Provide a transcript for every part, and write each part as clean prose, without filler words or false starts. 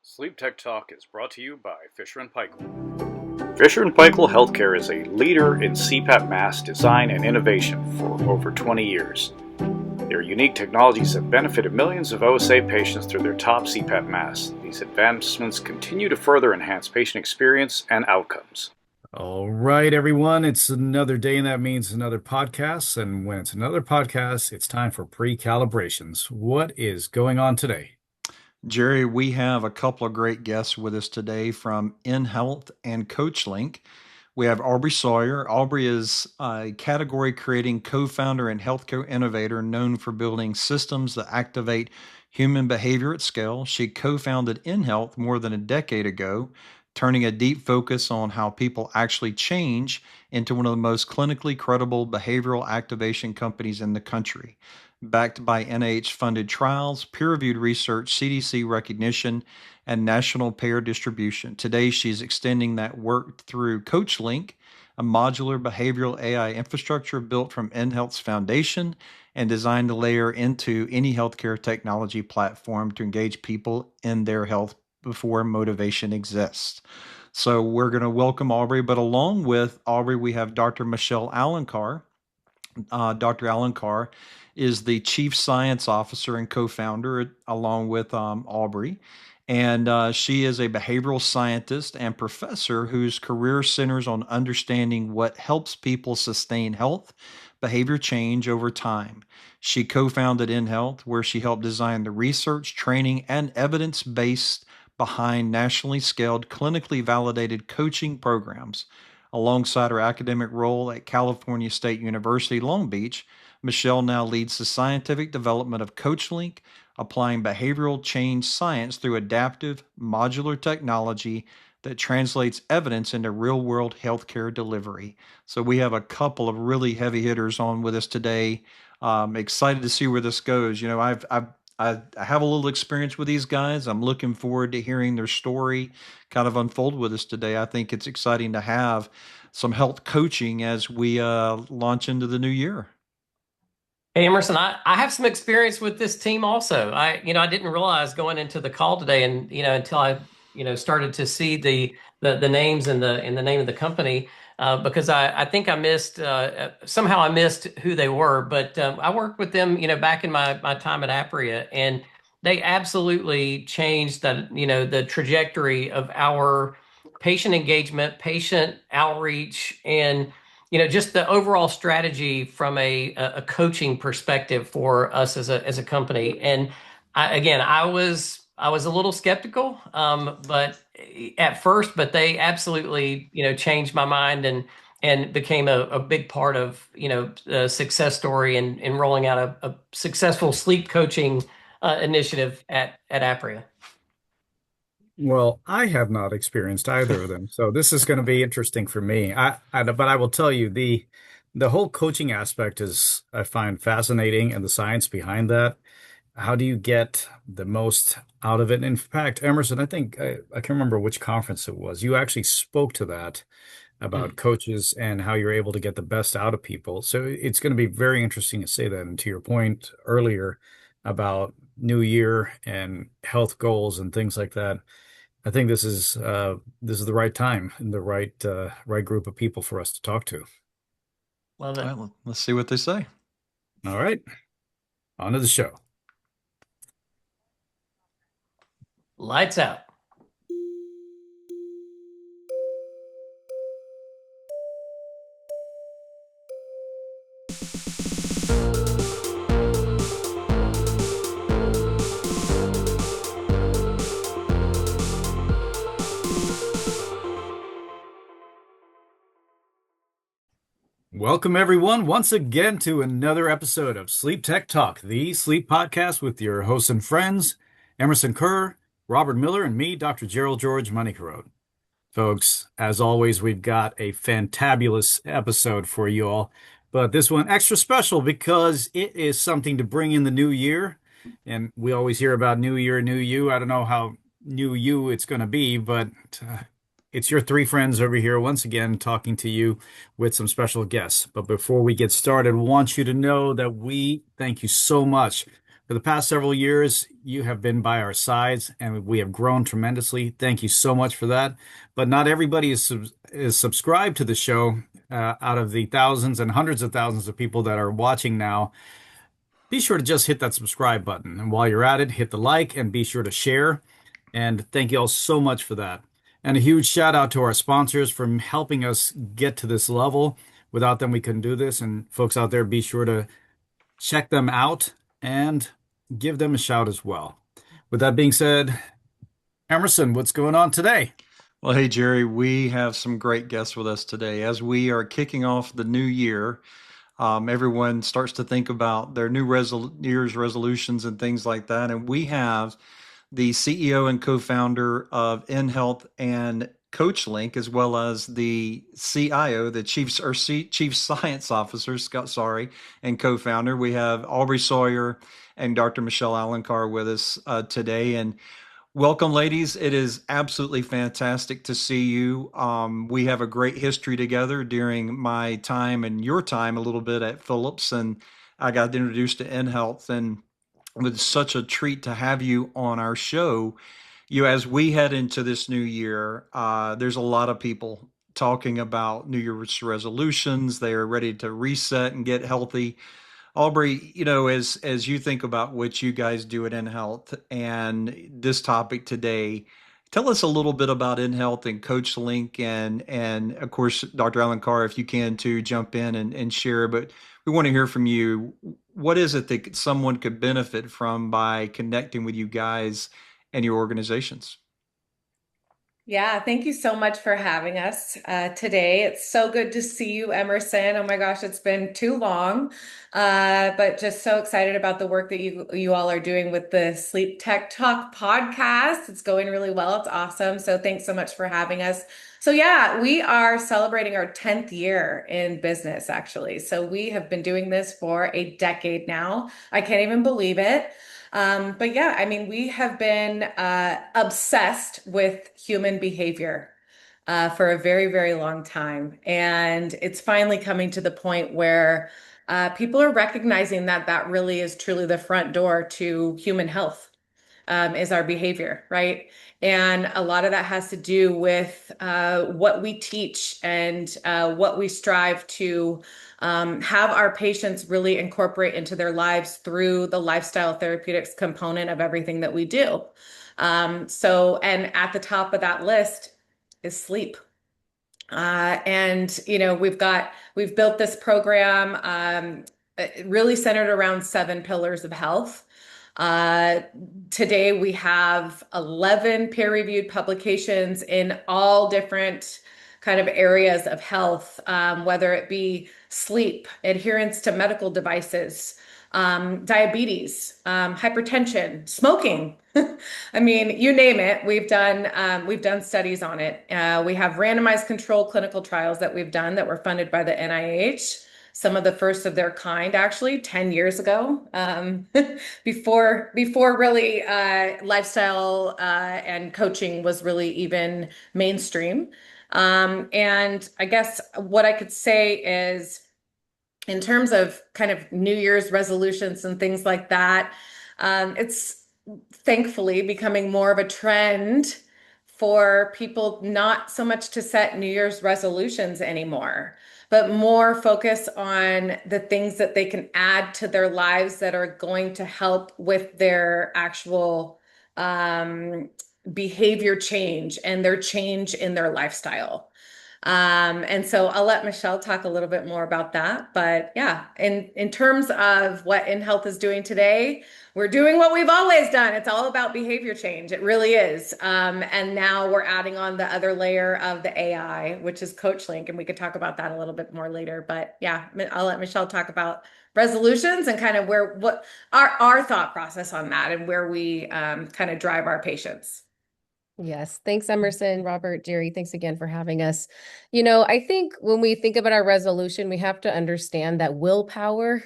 SleepTech Talk is brought to you by Fisher & Paykel. Fisher & Paykel Healthcare is a leader in CPAP mask design and innovation for over 20 years. Their unique technologies have benefited millions of OSA patients through their top CPAP masks. These advancements continue to further enhance patient experience and outcomes. All right, everyone. It's another day, and that means another podcast. And when it's another podcast, it's time for pre-calibrations. What is going on today? Jerry, we have a couple of great guests with us today from inHealth and CoachLinq. We have Aubrey Sawyer. Aubrey is a category creating co-founder and healthcare innovator known for building systems that activate human behavior at scale. She co-founded inHealth more than a decade ago, turning a deep focus on how people actually change into one of the most clinically credible behavioral activation companies in the country. Backed by NIH-funded trials, peer-reviewed research, CDC recognition, and national payer distribution. Today, she's extending that work through CoachLinq, a modular behavioral AI infrastructure built from inHealth's foundation and designed to layer into any healthcare technology platform to engage people in their health before motivation exists. So we're going to welcome Aubrey, but along with Aubrey, we have Dr. Michelle Alencar. Dr. Alencar is the Chief Science Officer and co-founder along with Aubrey. And she is a behavioral scientist and professor whose career centers on understanding what helps people sustain health, behavior change over time. She co-founded inHealth, where she helped design the research, training, and evidence-based behind nationally scaled, clinically validated coaching programs. Alongside her academic role at California State University, Long Beach, Michelle now leads the scientific development of CoachLinq, applying behavioral change science through adaptive, modular technology that translates evidence into real-world healthcare delivery. So we have a couple of really heavy hitters on with us today. Excited to see where this goes. You know, I have a little experience with these guys. I'm looking forward to hearing their story kind of unfold with us today. I think it's exciting to have some health coaching as we launch into the new year. Hey, Emerson, I have some experience with this team also. I didn't realize going into the call today and, until I, started to see the names and the name of the company, because I think I missed, somehow I missed who they were, but I worked with them, back in my time at Apria, and they absolutely changed the trajectory of our patient engagement, patient outreach, and just the overall strategy from a coaching perspective for us as a company. And I was a little skeptical, but at first, but they absolutely changed my mind and became a big part of the success story in rolling out a successful sleep coaching initiative at Apria. Well, I have not experienced either of them, so this is going to be interesting for me. But I will tell you the whole coaching aspect is I find fascinating, and the science behind that. How do you get the most out of it? In fact, Emerson, I think I can't remember which conference it was. You actually spoke to that about coaches and how you're able to get the best out of people. So it's going to be very interesting to say that. And to your point earlier about New Year and health goals and things like that, I think this is the right time and the right group of people for us to talk to. Love it. Well, let's see what they say. All right, on to the show. Lights out. Welcome, everyone, once again to another episode of SleepTech Talk, the sleep podcast with your hosts and friends, Emerson Kerr, Robert Miller, and me, Dr. Gerald George Moneycarode. Folks, as always, we've got a fantabulous episode for you all, but this one extra special because it is something to bring in the new year, and we always hear about new year, new you. I don't know how new you it's going to be, but it's your three friends over here once again talking to you with some special guests. But before we get started, I want you to know that we thank you so much. For the past several years, you have been by our sides and we have grown tremendously. Thank you so much for that. But not everybody is subscribed to the show. Out of the thousands and hundreds of thousands of people that are watching now, be sure to just hit that subscribe button. And while you're at it, hit the like and be sure to share. And thank you all so much for that. And a huge shout out to our sponsors for helping us get to this level. Without them, we couldn't do this. And folks out there, be sure to check them out and give them a shout as well. With that being said, Emerson, what's going on today? Well, hey, Jerry, we have some great guests with us today. As we are kicking off the new year, everyone starts to think about their new year's resolutions and things like that. And we have the CEO and co-founder of inHealth and CoachLinq, as well as the CIO, the Chief Science Officer, and co-founder. We have Aubrey Sawyer and Dr. Michelle Alencar with us today. And welcome, ladies. It is absolutely fantastic to see you. We have a great history together during my time and your time a little bit at Philips, and I got introduced to inHealth, and it was such a treat to have you on our show. As we head into this new year, there's a lot of people talking about New Year's resolutions. They are ready to reset and get healthy. Aubrey, as you think about what you guys do at inHealth and this topic today, tell us a little bit about inHealth and CoachLinq, and of course, Dr. Alencar, if you can too, jump in and share. But we want to hear from you. What is it that someone could benefit from by connecting with you guys and your organizations? Yeah, thank you so much for having us today. It's so good to see you, Emerson. Oh my gosh, it's been too long, but just so excited about the work that you all are doing with the SleepTech Talk podcast. It's going really well. It's awesome. So thanks so much for having us. So yeah, we are celebrating our 10th year in business, actually. So we have been doing this for a decade now. I can't even believe it. But yeah, I mean, we have been obsessed with human behavior for a very, very long time. And it's finally coming to the point where people are recognizing that that really is truly the front door to human health, is our behavior, right? And a lot of that has to do with what we teach and what we strive to have our patients really incorporate into their lives through the lifestyle therapeutics component of everything that we do. And at the top of that list is sleep. We've built this program really centered around 7 pillars of health. Today we have 11 peer-reviewed publications in all different kind of areas of health, whether it be sleep, adherence to medical devices, diabetes, hypertension, smoking. I mean, you name it. We've done studies on it. We have randomized controlled clinical trials that we've done that were funded by the NIH. Some of the first of their kind, actually, 10 years ago, before really lifestyle and coaching was really even mainstream. And I guess what I could say is, in terms of kind of New Year's resolutions and things like that, it's thankfully becoming more of a trend for people not so much to set New Year's resolutions anymore, but more focus on the things that they can add to their lives that are going to help with their actual behavior change and their change in their lifestyle. And so I'll let Michelle talk a little bit more about that. But yeah, in terms of what inHealth is doing today, we're doing what we've always done. It's all about behavior change. It really is. And now we're adding on the other layer of the AI, which is CoachLinq. And we could talk about that a little bit more later. But yeah, I'll let Michelle talk about resolutions and kind of what our thought process on that and where we kind of drive our patients. Yes. Thanks, Emerson, Robert, Jerry. Thanks again for having us. I think when we think about our resolution, we have to understand that willpower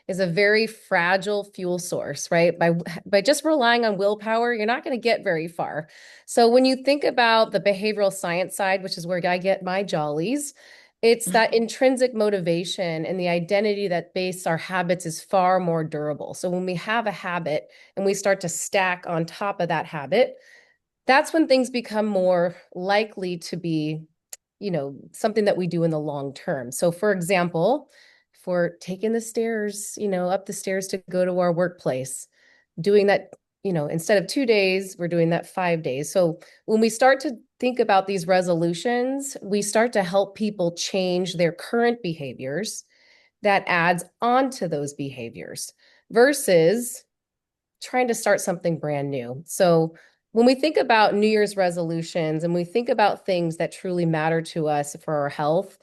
is a very fragile fuel source, right? By just relying on willpower, you're not going to get very far. So when you think about the behavioral science side, which is where I get my jollies, It's that intrinsic motivation and the identity that base our habits is far more durable. So when we have a habit and we start to stack on top of that habit, that's when things become more likely to be, something that we do in the long term. So for example, if we're taking the stairs, up the stairs to go to our workplace, doing that, instead of 2 days, we're doing that 5 days. So when we start to think about these resolutions, we start to help people change their current behaviors that adds on to those behaviors versus trying to start something brand new. So when we think about New Year's resolutions and we think about things that truly matter to us for our health,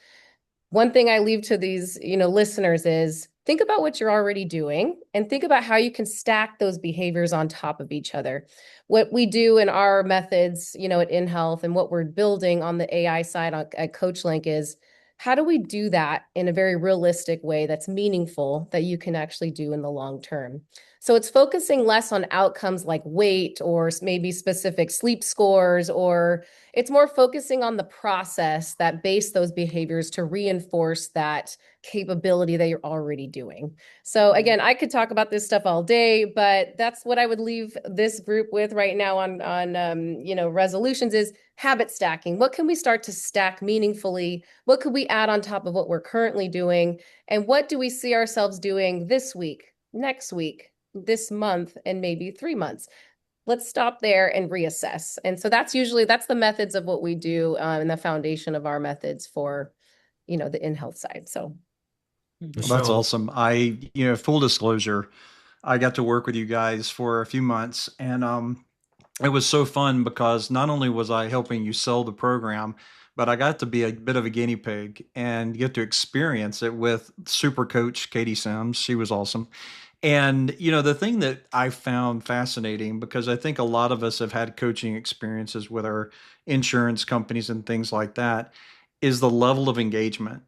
one thing I leave to these, listeners is think about what you're already doing and think about how you can stack those behaviors on top of each other. What we do in our methods, at inHealth and what we're building on the AI side at CoachLinq is how do we do that in a very realistic way that's meaningful that you can actually do in the long term? So it's focusing less on outcomes like weight or maybe specific sleep scores, or it's more focusing on the process that base those behaviors to reinforce that capability that you're already doing. So again, I could talk about this stuff all day, but that's what I would leave this group with right now on resolutions is habit stacking. What can we start to stack meaningfully? What could we add on top of what we're currently doing? And what do we see ourselves doing this week, next week, this month, and maybe 3 months? Let's stop there and reassess. And so that's the methods of what we do and the foundation of our methods for, the inHealth side. So. Well, that's awesome. Full disclosure, I got to work with you guys for a few months, and it was so fun because not only was I helping you sell the program, but I got to be a bit of a guinea pig and get to experience it with super coach Katie Sims. She was awesome. And, the thing that I found fascinating, because I think a lot of us have had coaching experiences with our insurance companies and things like that, is the level of engagement,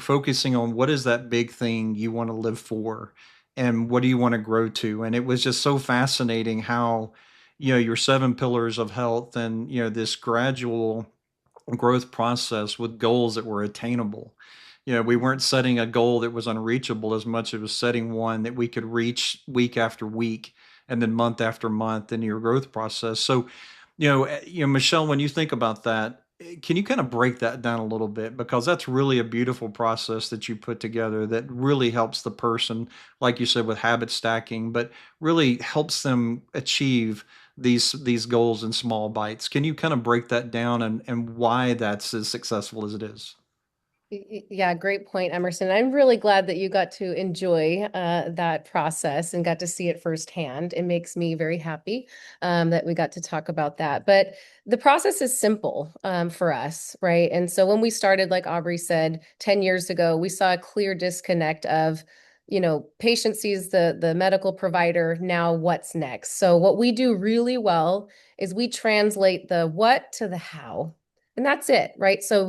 focusing on what is that big thing you want to live for and what do you want to grow to. And it was just so fascinating how, your 7 pillars of health and, this gradual growth process with goals that were attainable. We weren't setting a goal that was unreachable as much as it was setting one that we could reach week after week and then month after month in your growth process. So, Michelle, when you think about that, can you kind of break that down a little bit? Because that's really a beautiful process that you put together that really helps the person, like you said, with habit stacking, but really helps them achieve these goals in small bites. Can you kind of break that down and why that's as successful as it is? Yeah, great point, Emerson. I'm really glad that you got to enjoy that process and got to see it firsthand. It makes me very happy that we got to talk about that. But the process is simple for us, right? And so when we started, like Aubrey said, 10 years ago, we saw a clear disconnect of, patient sees the medical provider, now what's next? So what we do really well is we translate the what to the how. And that's it, right? So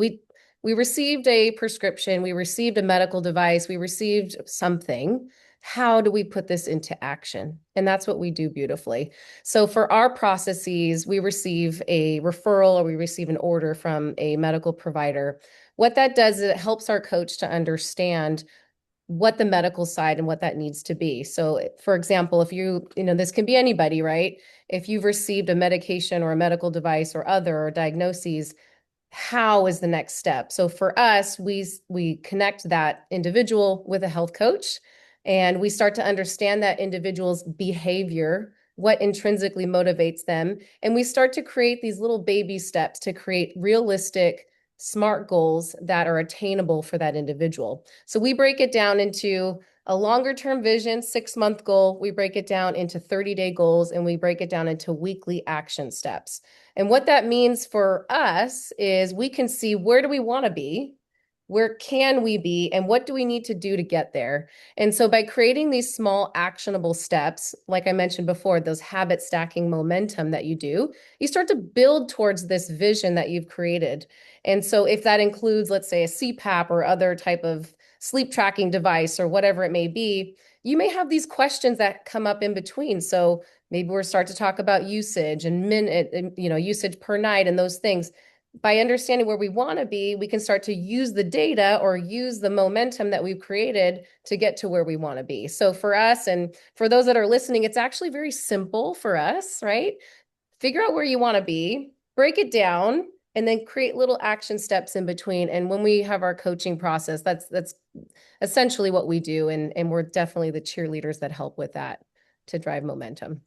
we received a prescription, we received a medical device, we received something. How do we put this into action? And that's what we do beautifully. So for our processes, we receive a referral or we receive an order from a medical provider. What that does is it helps our coach to understand what the medical side and what that needs to be. So for example, if this can be anybody, right? If you've received a medication or a medical device or other diagnoses, how is the next step? So for us, we connect that individual with a health coach, and we start to understand that individual's behavior, what intrinsically motivates them, and we start to create these little baby steps to create realistic, smart goals that are attainable for that individual. So we break it down into a longer term vision, 6-month goal. We break it down into 30-day goals, and we break it down into weekly action steps. And what that means for us is we can see where do we want to be, where can we be, and what do we need to do to get there. And so by creating these small actionable steps, like I mentioned before, those habit stacking momentum that you do, you start to build towards this vision that you've created. And so if that includes, let's say, a CPAP or other type of sleep tracking device or whatever it may be, you may have these questions that come up in between. So maybe we'll start to talk about usage and minute, usage per night and those things. by understanding where we want to be, we can start to use the data or use the momentum that we've created to get to where we want to be. So for us, and for those that are listening, it's actually very simple for us, right? Figure out where you want to be, break it down, and then create little action steps in between. And when we have our coaching process, that's essentially what we do. And we're definitely the cheerleaders that help with that to drive momentum.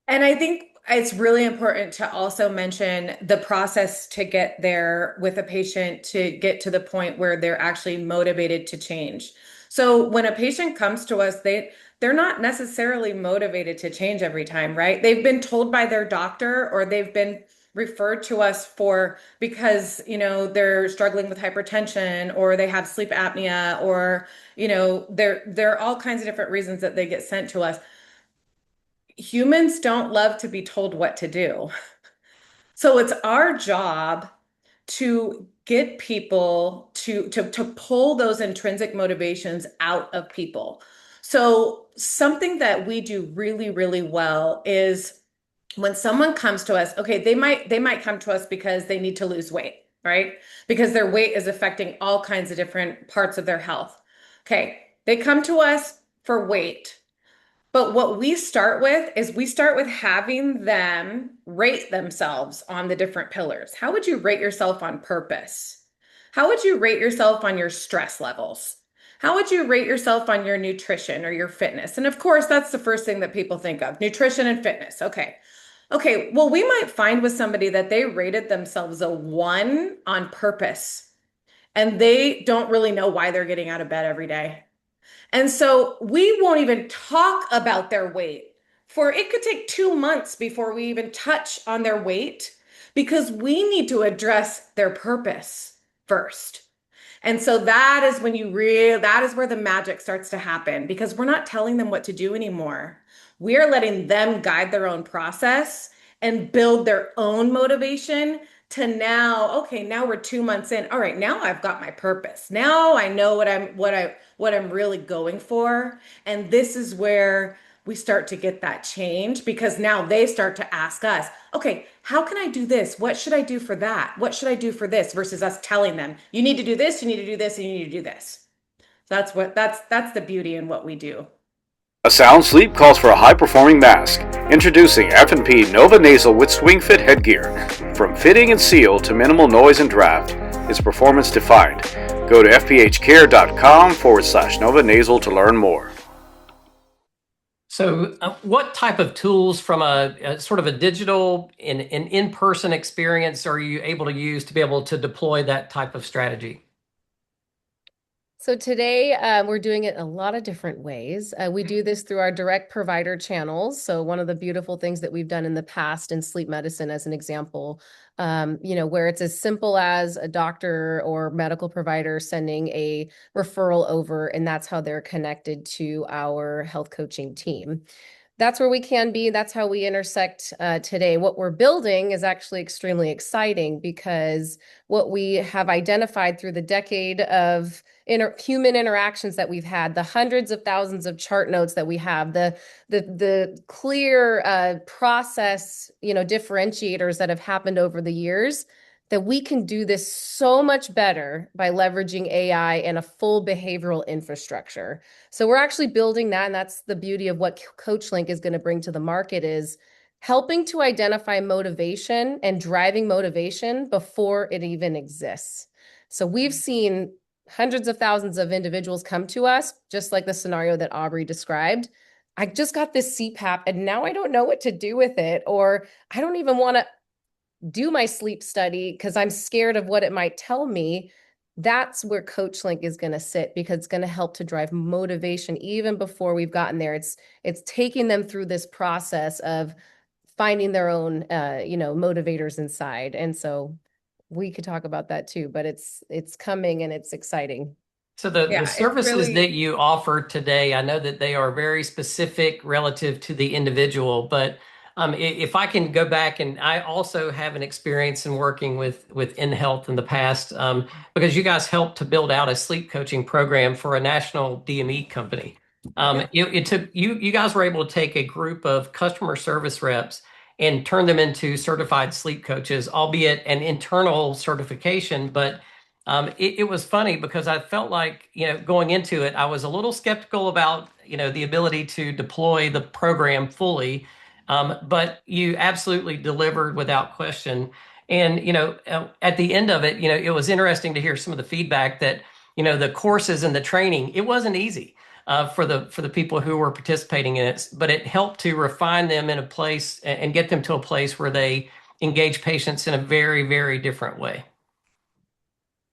And I think it's really important to also mention the process to get there with a patient to get to the point where they're actually motivated to change. So when a patient comes to us, they're not necessarily motivated to change every time, right? They've been told by their doctor, or they've been referred to us for because, they're struggling with hypertension, or they have sleep apnea, or, there are all kinds of different reasons that they get sent to us. Humans don't love to be told what to do. So it's our job to get people to pull those intrinsic motivations out of people. So something that we do really, really well is when someone comes to us, okay, they might come to us because they need to lose weight, right? Because their weight is affecting all kinds of different parts of their health. Okay, they come to us for weight. But what we start with is we start with having them rate themselves on the different pillars. How would you rate yourself on purpose? How would you rate yourself on your stress levels? How would you rate yourself on your nutrition or your fitness? And of course, that's the first thing that people think of, nutrition and fitness. Okay. Okay. Well, we might find with somebody that they rated themselves a 1 on purpose, and they don't really know why they're getting out of bed every day. And so we won't even talk about their weight, for it could take 2 months before we even touch on their weight, because we need to address their purpose first. And so that is where the magic starts to happen, because we're not telling them what to do anymore. We are letting them guide their own process and build their own motivation to now, okay, now we're 2 months in. All right, now I've got my purpose. Now I know what I'm really going for. And this is where we start to get that change, because now they start to ask us, okay, how can I do this? What should I do for that? What should I do for this? Versus us telling them, you need to do this, you need to do this, and you need to do this. So that's the beauty in what we do. A sound sleep calls for a high-performing mask. Introducing F&P Nova Nasal with swing fit headgear. From fitting and seal to minimal noise and draft, it's performance defined. Go to fphcare.com/Nova Nasal to learn more. So what type of tools from a sort of a digital and in-person experience are you able to use to be able to deploy that type of strategy? So today we're doing it a lot of different ways. We do this through our direct provider channels. So one of the beautiful things that we've done in the past in sleep medicine, as an example, where it's as simple as a doctor or medical provider sending a referral over, and that's how they're connected to our health coaching team. That's where we can be. That's how we intersect today. What we're building is actually extremely exciting, because what we have identified through the decade of human interactions that we've had, the hundreds of thousands of chart notes that we have, the clear process, differentiators that have happened over the years, that we can do this so much better by leveraging AI and a full behavioral infrastructure. So we're actually building that, and that's the beauty of what CoachLinq is going to bring to the market, is helping to identify motivation and driving motivation before it even exists. So we've seen hundreds of thousands of individuals come to us, just like the scenario that Aubrey described. I just got this CPAP and now I don't know what to do with it, or I don't even want to do my sleep study because I'm scared of what it might tell me. That's where CoachLinq is going to sit, because it's going to help to drive motivation even before we've gotten there. It's taking them through this process of finding their own motivators inside. And so we could talk about that too, but it's coming and it's exciting. So the Yeah, it's services really, that you offer today, I know that they are very specific relative to the individual, but if I can go back, and I also have an experience in working with inHealth in the past, because you guys helped to build out a sleep coaching program for a national DME company. It took you guys were able to take a group of customer service reps and turn them into certified sleep coaches, albeit an internal certification. But it was funny because I felt like, going into it, I was a little skeptical about, the ability to deploy the program fully. But you absolutely delivered without question. And, at the end of it, it was interesting to hear some of the feedback that, the courses and the training, it wasn't easy for the people who were participating in it, but it helped to refine them in a place and get them to a place where they engage patients in a very, very different way.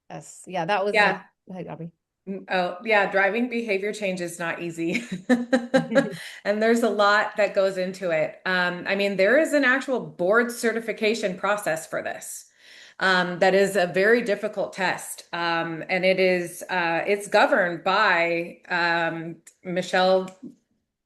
Yes. Yeah, that was Yeah. Go ahead, Aubrey. Oh, yeah, driving behavior change is not easy. And there's a lot that goes into it. I mean, there is an actual board certification process for this. That is a very difficult test. And it's governed by Michelle,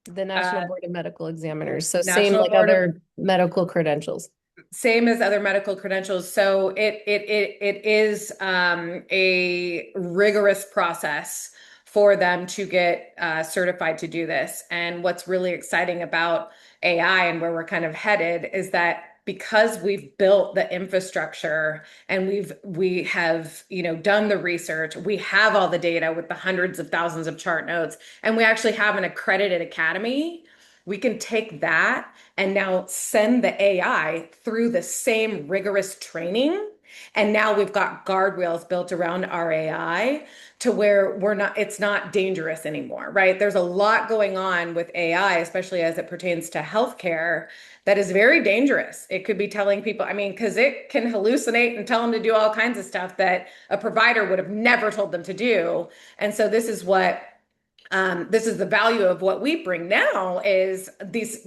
The National Board of Medical Examiners. So same National like Board of other medical credentials. same as other medical credentials. So it is a rigorous process for them to get certified to do this. And what's really exciting about AI and where we're kind of headed is that because we've built the infrastructure and we have done the research, we have all the data with the hundreds of thousands of chart notes, and we actually have an accredited academy. We can take that and now send the AI through the same rigorous training. And now we've got guardrails built around our AI to where it's not dangerous anymore, right? There's a lot going on with AI, especially as it pertains to healthcare, that is very dangerous. It could be telling people, because it can hallucinate and tell them to do all kinds of stuff that a provider would have never told them to do. And so this is the value of what we bring now is these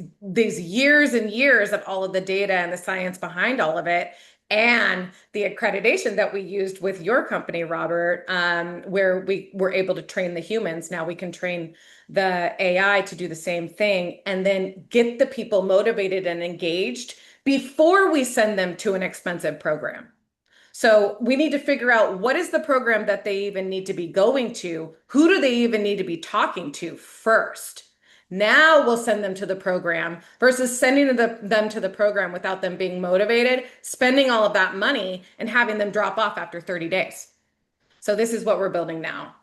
years and years of all of the data and the science behind all of it, and the accreditation that we used with your company, Robert, where we were able to train the humans. Now we can train the AI to do the same thing and then get the people motivated and engaged before we send them to an expensive program. So we need to figure out what is the program that they even need to be going to? Who do they even need to be talking to first? Now we'll send them to the program versus sending them to the program without them being motivated, spending all of that money and having them drop off after 30 days. So this is what we're building now.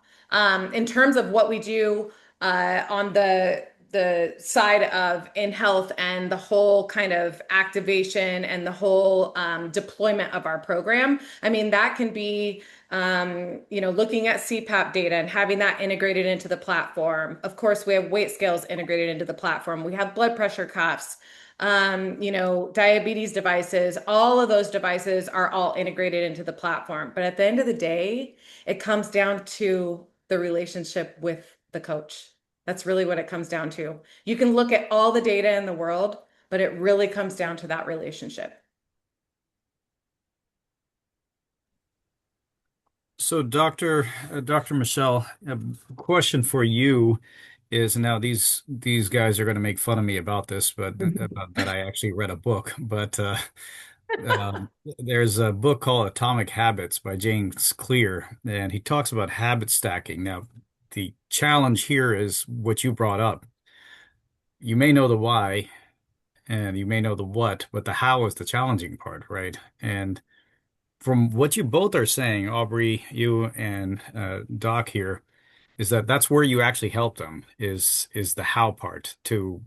In terms of what we do on the side of inHealth and the whole kind of activation and the whole deployment of our program, that can be looking at CPAP data and having that integrated into the platform. Of course, we have weight scales integrated into the platform. We have blood pressure cuffs, diabetes devices. All of those devices are all integrated into the platform. But at the end of the day, it comes down to the relationship with the coach. That's really what it comes down to. You can look at all the data in the world, but it really comes down to that relationship. So, Dr. Michelle, a question for you is now these guys are going to make fun of me about this, but about that I actually read a book. But there's a book called Atomic Habits by James Clear, and he talks about habit stacking. Now, the challenge here is what you brought up. You may know the why and you may know the what, but the how is the challenging part, right? And from what you both are saying, Aubrey, you and Doc here, is that that's where you actually help them is the how part to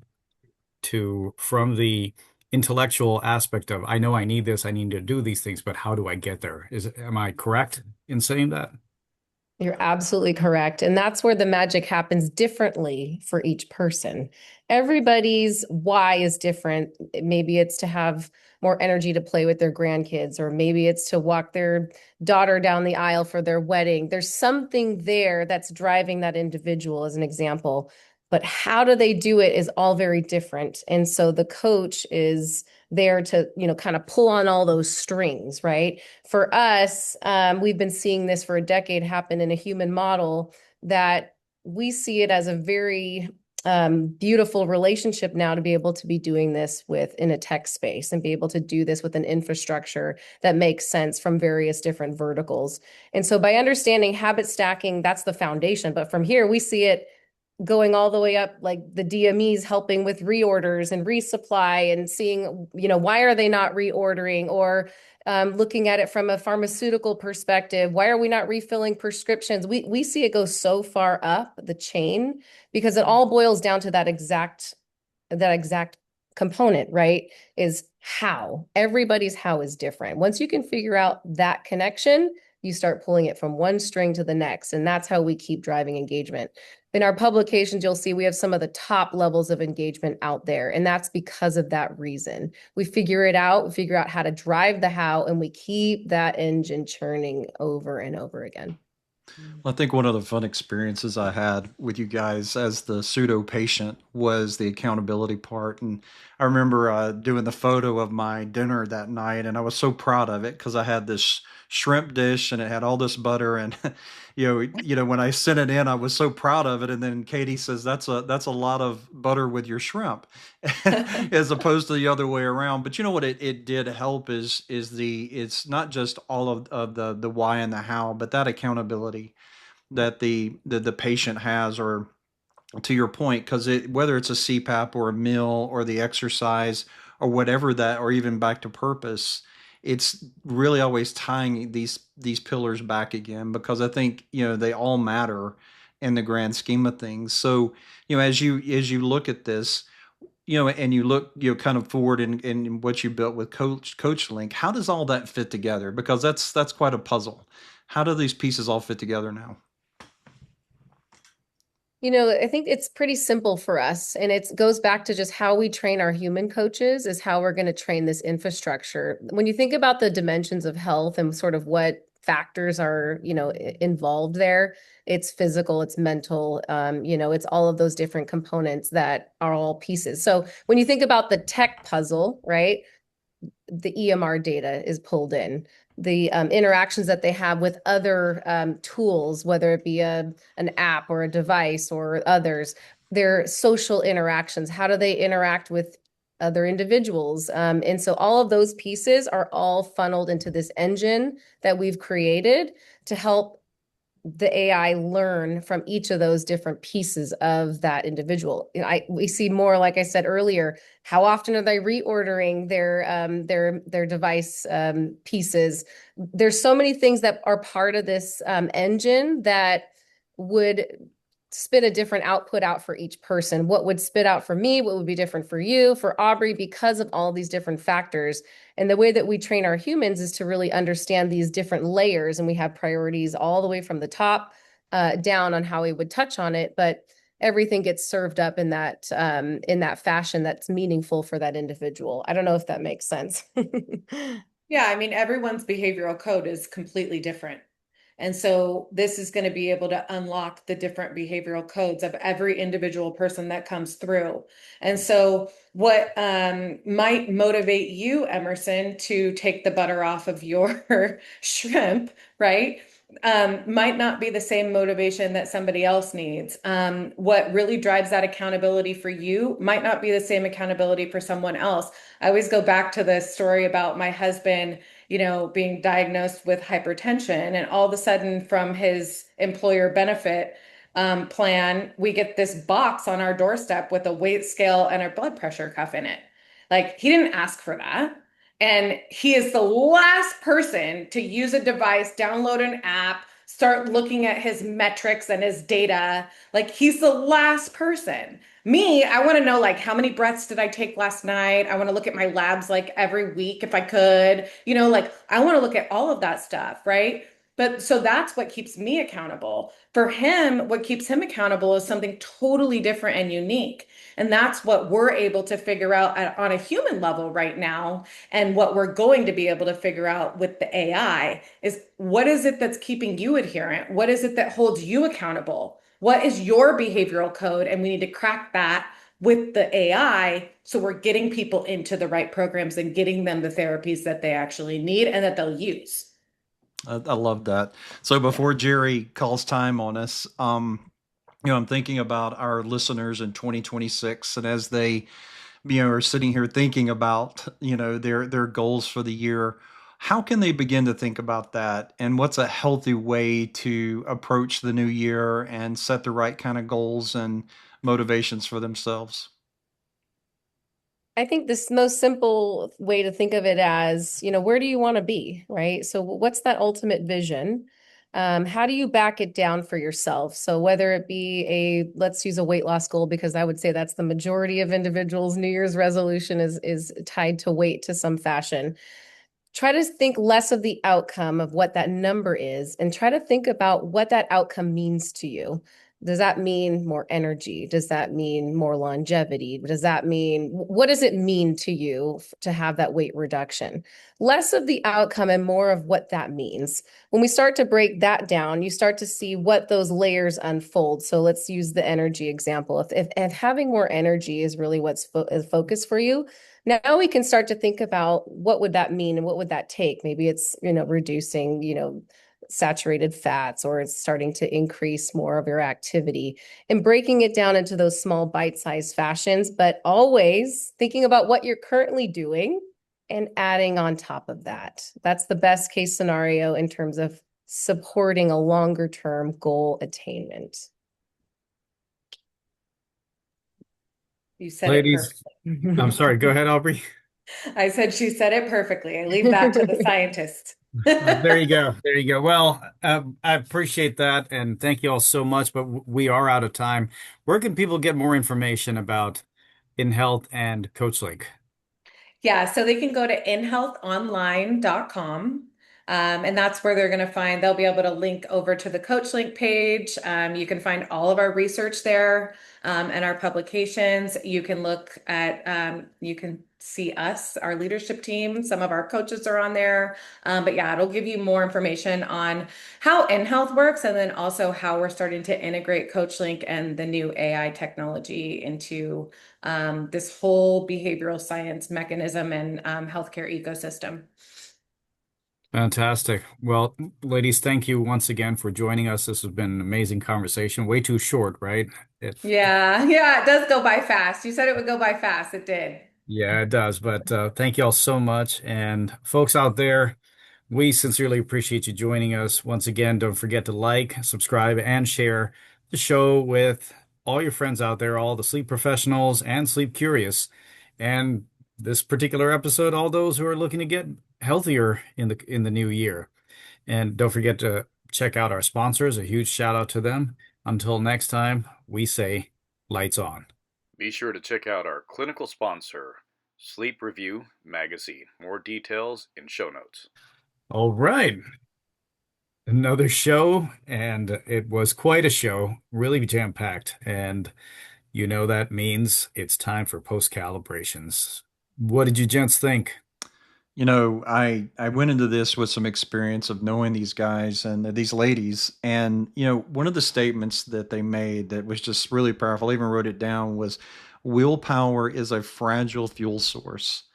from the intellectual aspect of I know I need this, I need to do these things, but how do I get there? Am I correct in saying that? You're absolutely correct. And that's where the magic happens differently for each person. Everybody's why is different. Maybe it's to have more energy to play with their grandkids, or maybe it's to walk their daughter down the aisle for their wedding. There's something there that's driving that individual, as an example. But how do they do it is all very different. And so the coach is there to, kind of pull on all those strings, right? For us, we've been seeing this for a decade happen in a human model that we see it as a very beautiful relationship now to be able to be doing this in a tech space and be able to do this with an infrastructure that makes sense from various different verticals. And so by understanding habit stacking, that's the foundation. But from here, we see it going all the way up, like the DMEs helping with reorders and resupply and seeing, why are they not reordering, or looking at it from a pharmaceutical perspective, why are we not refilling prescriptions? We see it go so far up the chain because it all boils down to that exact component, right? Is how. Everybody's how is different. Once you can figure out that connection, you start pulling it from one string to the next. And that's how we keep driving engagement. In our publications, you'll see we have some of the top levels of engagement out there. And that's because of that reason. We figure it out, we figure out how to drive the how, and we keep that engine churning over and over again. I think one of the fun experiences I had with you guys as the pseudo patient was the accountability part. And I remember doing the photo of my dinner that night, and I was so proud of it because I had this shrimp dish and it had all this butter. And when I sent it in, I was so proud of it. And then Katie says, "That's a lot of butter with your shrimp," as opposed to the other way around. But you know what it did help is it's not just all of the why and the how, but that accountability that the patient has, or to your point, because whether it's a CPAP or a meal or the exercise or whatever that, or even back to purpose, it's really always tying these pillars back again, because I think they all matter in the grand scheme of things. So as you look at this, and you look kind of forward in what you built with CoachLinq, how does all that fit together? Because that's quite a puzzle. How do these pieces all fit together now? I think it's pretty simple for us, and it goes back to just how we train our human coaches is how we're going to train this infrastructure. When you think about the dimensions of health and sort of what factors are, involved there, it's physical, it's mental, it's all of those different components that are all pieces. So when you think about the tech puzzle, right, the EMR data is pulled in. The interactions that they have with other tools, whether it be an app or a device or others, their social interactions, how do they interact with other individuals? And so all of those pieces are all funneled into this engine that we've created to help the AI learn from each of those different pieces of that individual. We see more, like I said earlier, how often are they reordering their device pieces? There's so many things that are part of this engine that would spit a different output out for each person. What would spit out for me? What would be different for you, for Aubrey, because of all these different factors. And the way that we train our humans is to really understand these different layers. And we have priorities all the way from the top down on how we would touch on it. But everything gets served up in that fashion that's meaningful for that individual. I don't know if that makes sense. Yeah, I mean, everyone's behavioral code is completely different. And so this is going to be able to unlock the different behavioral codes of every individual person that comes through. And so what might motivate you, Emerson, to take the butter off of your shrimp, right? Might not be the same motivation that somebody else needs. What really drives that accountability for you might not be the same accountability for someone else. I always go back to the story about my husband, being diagnosed with hypertension, and all of a sudden from his employer benefit plan, we get this box on our doorstep with a weight scale and a blood pressure cuff in it. Like, he didn't ask for that. And he is the last person to use a device, download an app, start looking at his metrics and his data. Like, he's the last person. Me, I want to know, like, how many breaths did I take last night? I want to look at my labs like every week if I could, I want to look at all of that stuff, right? But so that's what keeps me accountable. For him, what keeps him accountable is something totally different and unique. And that's what we're able to figure out on a human level right now. And what we're going to be able to figure out with the AI is, what is it that's keeping you adherent? What is it that holds you accountable? What is your behavioral code? And we need to crack that with the AI, so we're getting people into the right programs and getting them the therapies that they actually need and that they'll use. I love that. So before Jerry calls time on us, I'm thinking about our listeners in 2026, and as they, are sitting here thinking about, their goals for the year, How can they begin to think about that? And what's a healthy way to approach the new year and set the right kind of goals and motivations for themselves? I think this most simple way to think of it as, where do you want to be, right? So what's that ultimate vision? How do you back it down for yourself? So whether it be let's use a weight loss goal, because I would say that's the majority of individuals' New Year's resolution is tied to weight to some fashion. Try to think less of the outcome of what that number is and try to think about what that outcome means to you. Does that mean more energy? Does that mean more longevity? What does it mean to you to have that weight reduction? Less of the outcome and more of what that means. When we start to break that down, you start to see what those layers unfold. So let's use the energy example. If having more energy is really what's focus for you, now we can start to think about what would that mean and what would that take? Maybe it's, reducing, saturated fats, or it's starting to increase more of your activity and breaking it down into those small bite-sized fashions, but always thinking about what you're currently doing and adding on top of that. That's the best case scenario in terms of supporting a longer term goal attainment. You said Ladies, it perfectly. I'm sorry, go ahead, Aubrey. I said she said it perfectly. I leave that to the scientist. There you go. There you go. Well, I appreciate that, and thank you all so much, but we are out of time. Where can people get more information about inHealth and CoachLinq? Yeah, so they can go to inhealthonline.com. And that's where they'll be able to link over to the CoachLinq page. You can find all of our research there, and our publications. You can you can see us, our leadership team. Some of our coaches are on there. But yeah, it'll give you more information on how inHealth works, and then also how we're starting to integrate CoachLinq and the new AI technology into this whole behavioral science mechanism and healthcare ecosystem. Fantastic. Well, ladies, thank you once again for joining us. This has been an amazing conversation. Way too short, right? Yeah, it does go by fast. You said it would go by fast. It did. Yeah, it does. But thank you all so much. And folks out there, we sincerely appreciate you joining us. Once again, don't forget to like, subscribe, and share the show with all your friends out there, all the sleep professionals and sleep curious. And this particular episode, all those who are looking to get healthier in the new year. And don't forget to check out our sponsors. A huge shout out to them. Until next time, we say lights on. Be sure to check out our clinical sponsor, Sleep Review Magazine. More details in show notes. All right. Another show, and it was quite a show, really jam-packed. And that means it's time for post-calibrations. What did you gents think? I went into this with some experience of knowing these guys and these ladies. And, one of the statements that they made that was just really powerful, I even wrote it down, was willpower is a fragile fuel source.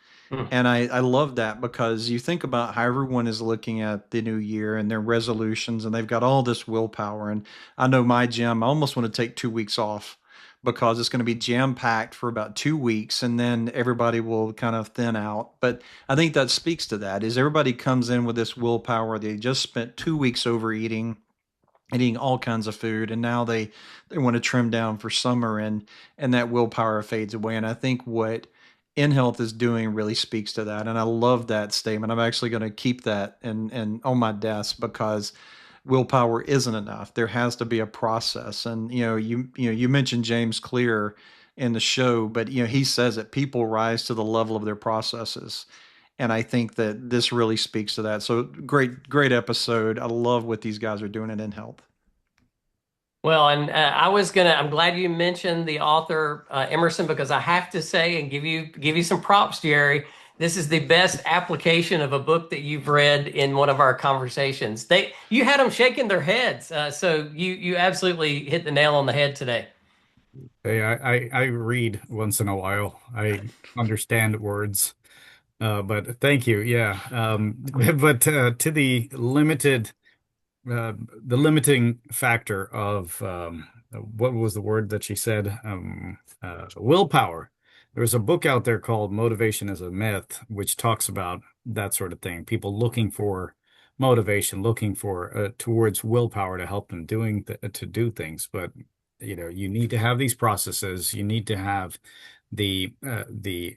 And I love that because you think about how everyone is looking at the new year and their resolutions, and they've got all this willpower. And I know my gym, I almost want to take 2 weeks off because it's going to be jam packed for about 2 weeks, and then everybody will kind of thin out. But I think that speaks to that is everybody comes in with this willpower. They just spent 2 weeks overeating and eating all kinds of food, and now they want to trim down for summer, and that willpower fades away. And I think what inHealth is doing really speaks to that. And I love that statement. I'm actually going to keep that and on my desk because willpower isn't enough. There has to be a process. And you mentioned James Clear in the show, but he says that people rise to the level of their processes. And I think that this really speaks to that. So great episode. I love what these guys are doing at inHealth. Well, and I'm glad you mentioned the author, Emerson, because I have to say and give you some props, Jerry. This is the best application of a book that you've read in one of our conversations. You had them shaking their heads. So you absolutely hit the nail on the head today. Hey, I read once in a while. I understand words. But thank you. Yeah. But to the limiting factor of what was the word that she said? Willpower. There's a book out there called Motivation is a Myth, which talks about that sort of thing. People looking for motivation, looking for towards willpower to help them to do things. But you need to have these processes. You need to have the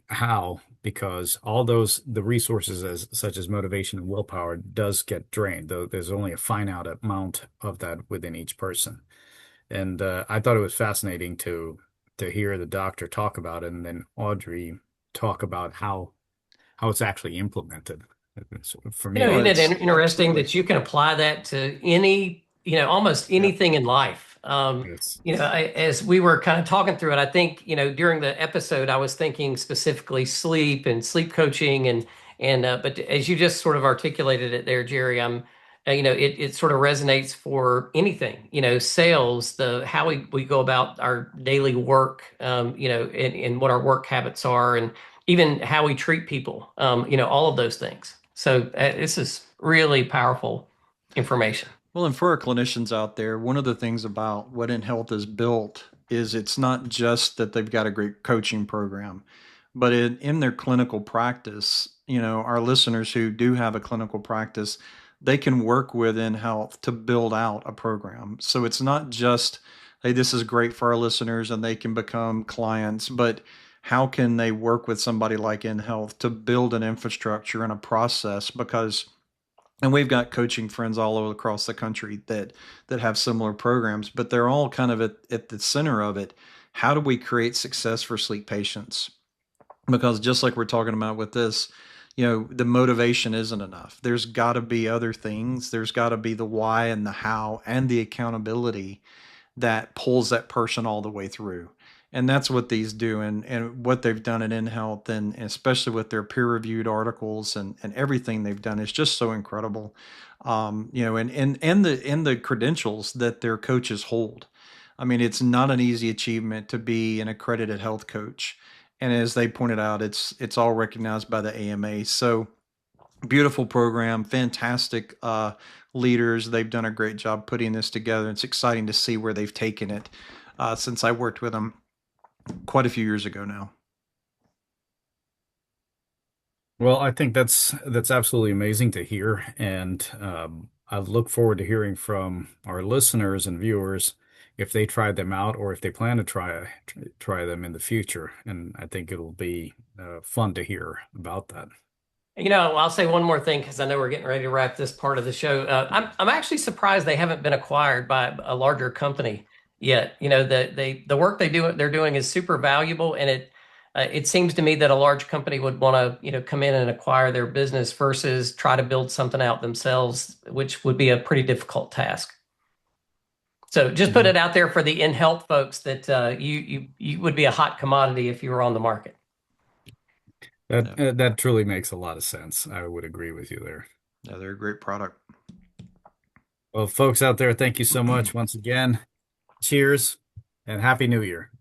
how, because all the resources such as motivation and willpower does get drained, though there's only a finite amount of that within each person. And I thought it was fascinating to hear the doctor talk about it, and then Audrey talk about how it's actually implemented. For me, Isn't it interesting absolutely. that you can apply that to any, almost anything in life? it's As we were kind of talking through it, I think, during the episode, I was thinking specifically sleep and sleep coaching but as you just sort of articulated it there, Jerry, it sort of resonates for anything, sales, how we go about our daily work, and what our work habits are, and even how we treat people, all of those things. So this is really powerful information. Well, and for our clinicians out there, one of the things about what inHealth is built is it's not just that they've got a great coaching program, but in their clinical practice, our listeners who do have a clinical practice, they can work with inHealth to build out a program. So it's not just, hey, this is great for our listeners and they can become clients, but how can they work with somebody like inHealth to build an infrastructure and a process? And we've got coaching friends all over across the country that have similar programs, but they're all kind of at the center of it. How do we create success for sleep patients? Because just like we're talking about with this, the motivation isn't enough. There's got to be other things. There's got to be the why and the how and the accountability that pulls that person all the way through. And that's what these do, and what they've done at inHealth, and especially with their peer-reviewed articles and everything they've done is just so incredible. And the credentials that their coaches hold. I mean, it's not an easy achievement to be an accredited health coach. And as they pointed out, it's all recognized by the AMA. So beautiful program, fantastic leaders. They've done a great job putting this together. It's exciting to see where they've taken it since I worked with them quite a few years ago now. Well, I think that's absolutely amazing to hear, and I look forward to hearing from our listeners and viewers if they tried them out or if they plan to try them in the future. And I think it'll be fun to hear about that. I'll say one more thing because I know we're getting ready to wrap this part of the show. I'm actually surprised they haven't been acquired by a larger company yet. The work they're doing is super valuable, and it seems to me that a large company would want to come in and acquire their business versus try to build something out themselves, which would be a pretty difficult task. So just put it out there for the inHealth folks that you would be a hot commodity if you were on the market. That truly makes a lot of sense. I would agree with you there. Yeah, they're a great product. Well, folks out there, thank you so much once again. Cheers and Happy New Year.